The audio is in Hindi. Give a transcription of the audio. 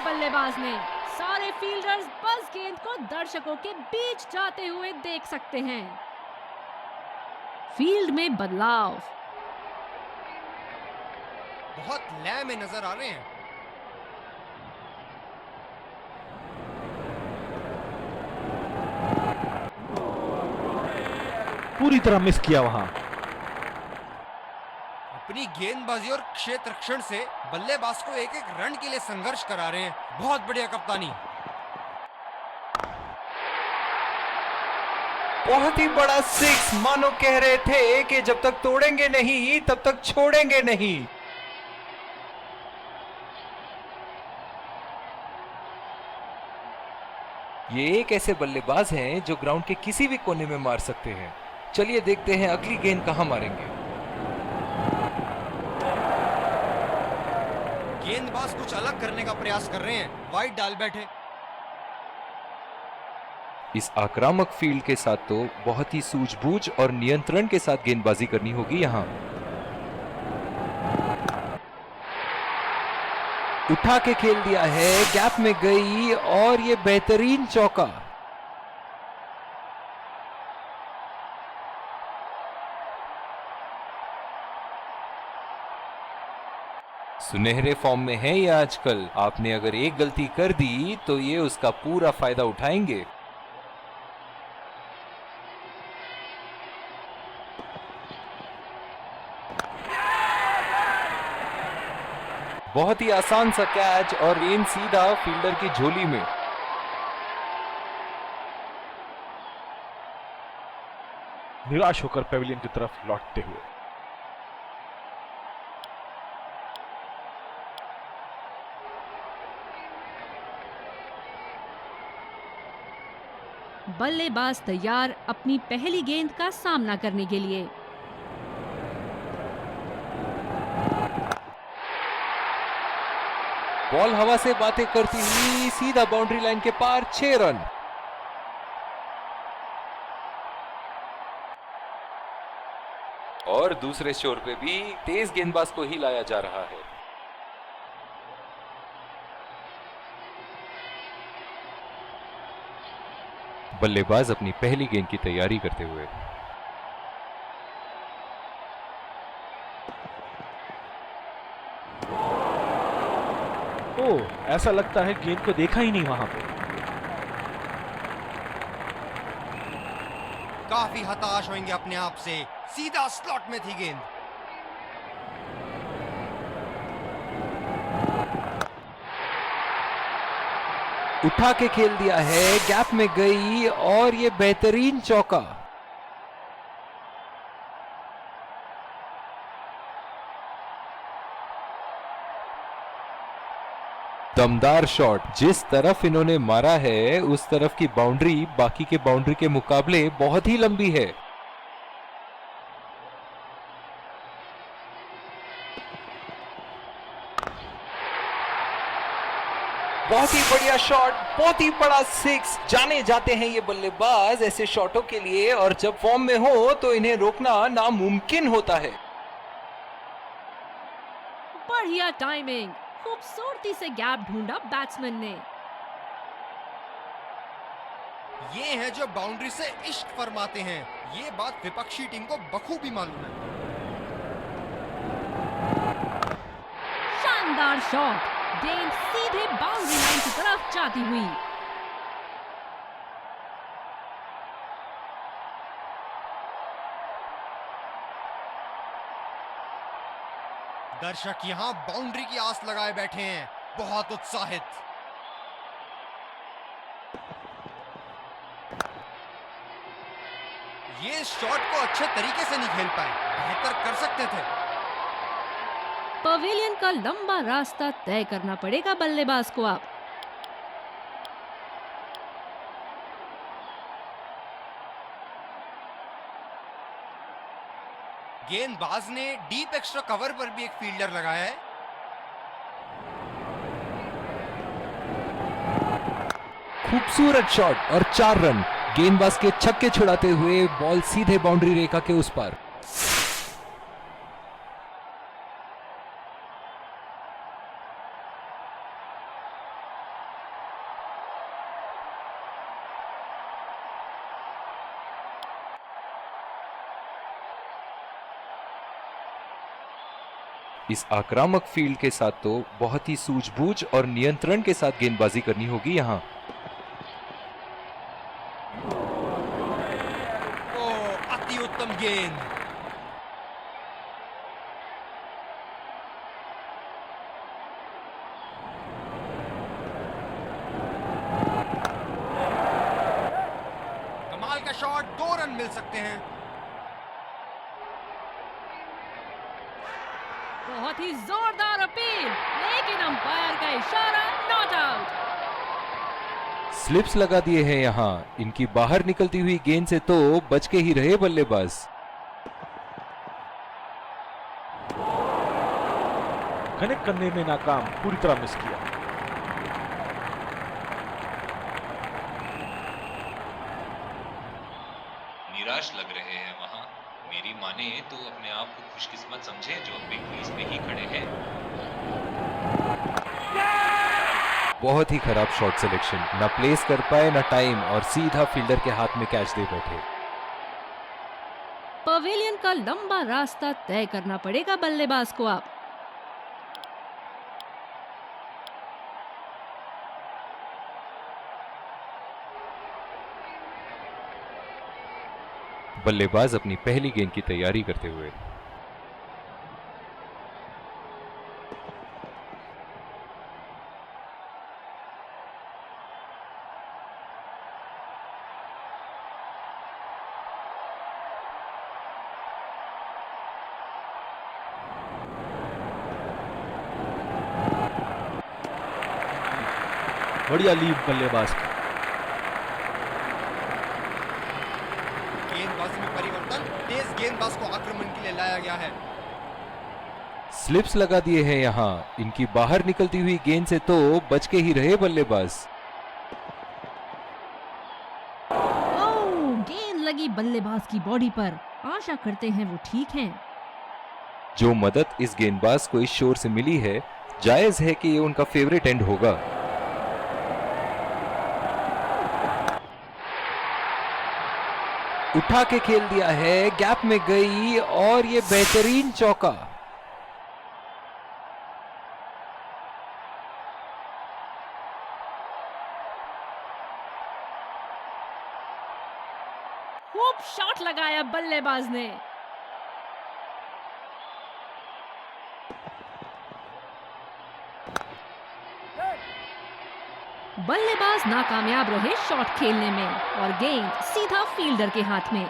बल्लेबाज ने। सारे फील्डर्स बस गेंद को दर्शकों के बीच जाते हुए देख सकते हैं। फील्ड में बदलाव। बहुत लय में नजर आ रहे हैं। पूरी तरह मिस किया वहां। अपनी गेंदबाजी और क्षेत्र रक्षण से बल्लेबाज को एक एक रन के लिए संघर्ष करा रहे हैं। बहुत बढ़िया कप्तानी। बहुत ही बड़ा सिक्स, मानो कह रहे थे कि जब तक तोड़ेंगे नहीं तब तक छोड़ेंगे नहीं। ये एक ऐसे बल्लेबाज हैं जो ग्राउंड के किसी भी कोने में मार सकते हैं। चलिए देखते हैं अगली गेंद कहां मारेंगे। गेंदबाज कुछ अलग करने का प्रयास कर रहे हैं, वाइड डाल बैठे। इस आक्रामक फील्ड के साथ तो बहुत ही सूझबूझ और नियंत्रण के साथ गेंदबाजी करनी होगी यहां। उठा के खेल दिया है, गैप में गई और ये बेहतरीन चौका। सुनहरे फॉर्म में है ये आजकल। आपने अगर एक गलती कर दी तो ये उसका पूरा फायदा उठाएंगे। बहुत ही आसान सा कैच और गेंद सीधा फील्डर की झोली में। निराश होकर पेविलियन की तरफ लौटते हुए। बल्लेबाज तैयार अपनी पहली गेंद का सामना करने के लिए। बॉल हवा से बातें करती हुई सीधा बाउंड्री लाइन के पार, 6 रन। और दूसरे छोर पे भी तेज गेंदबाज को ही लाया जा रहा है। बल्लेबाज अपनी पहली गेंद की तैयारी करते हुए। ओह, ऐसा लगता है गेंद को देखा ही नहीं वहां पे। काफी हताश होंगे अपने आप से। सीधा स्लॉट में थी गेंद। उठा के खेल दिया है, गैप में गई और ये बेहतरीन चौका। दमदार शॉट। जिस तरफ इन्होंने मारा है उस तरफ की बाउंड्री बाकी के बाउंड्री के मुकाबले बहुत ही लंबी है। बहुत ही बढ़िया शॉट, बहुत ही बड़ा सिक्स। जाने जाते हैं ये बल्लेबाज ऐसे शॉटों के लिए, और जब फॉर्म में हो तो इन्हें रोकना नामुमकिन होता है। बढ़िया टाइमिंग, खूबसूरती से गैप ढूंढा बैट्समैन ने। ये हैं जो बाउंड्री से इश्क फरमाते हैं। ये बात विपक्षी टीम को बखूबी मालूम है। शानदार शॉट, गेंद सीधे बाउंड्री लाइन की तरफ जाती हुई। दर्शक यहां बाउंड्री की आस लगाए बैठे हैं, बहुत उत्साहित। ये शॉट को अच्छे तरीके से नहीं खेल पाए, बेहतर कर सकते थे। पवेलियन का लंबा रास्ता तय करना पड़ेगा बल्लेबाज को अब। गेंदबाज ने डीप एक्स्ट्रा कवर पर भी एक फील्डर लगाया है। खूबसूरत शॉट और 4 रन। गेंदबाज के छक्के छुड़ाते हुए बॉल सीधे बाउंड्री रेखा के उस पार। इस आक्रामक फील्ड के साथ तो बहुत ही सूझबूझ और नियंत्रण के साथ गेंदबाजी करनी होगी यहाँ। ओ, अति उत्तम गेंद। कमाल का शॉट, 2 रन मिल सकते हैं। बहुत ही जोरदार अपील, लेकिन अंपायर का इशारा, नॉट आउट। स्लिप्स लगा दिए हैं यहाँ। इनकी बाहर निकलती हुई गेंद से तो बच के ही रहे बल्लेबाज। कनेक्ट करने में नाकाम, पूरी तरह मिस किया। निराश लग रहे हैं वहां। मेरी माने तो अपने आप को खुशकिस्मत समझे जो अपने क्रीज में ही खड़े हैं। बहुत ही खराब शॉट सिलेक्शन, ना प्लेस कर पाए ना टाइम, और सीधा फील्डर के हाथ में कैच दे बैठे। पवेलियन का लंबा रास्ता तय करना पड़ेगा बल्लेबाज को अब। बल्लेबाज अपनी पहली गेंद की तैयारी करते हुए। बढ़िया लीव बल्लेबाज की। गेंदबाजी में परिवर्तन, तेज गेंदबाज को आक्रमण के लिए लाया गया है। स्लिप्स लगा दिए हैं यहाँ। इनकी बाहर निकलती हुई गेंद से तो बच के ही रहे बल्लेबाज। गेंद लगी बल्लेबाज की बॉडी पर। आशा करते हैं वो ठीक हैं। जो मदद इस गेंदबाज को इस शोर से मिली है, जायज है कि ये उनका फेवरेट एंड होगा। उठा के खेल दिया है, गैप में गई और ये बेहतरीन चौका। खूब शॉट लगाया बल्लेबाज ने। बल्लेबाज नाकामयाब रहे शॉट खेलने में और गेंद सीधा फील्डर के हाथ में।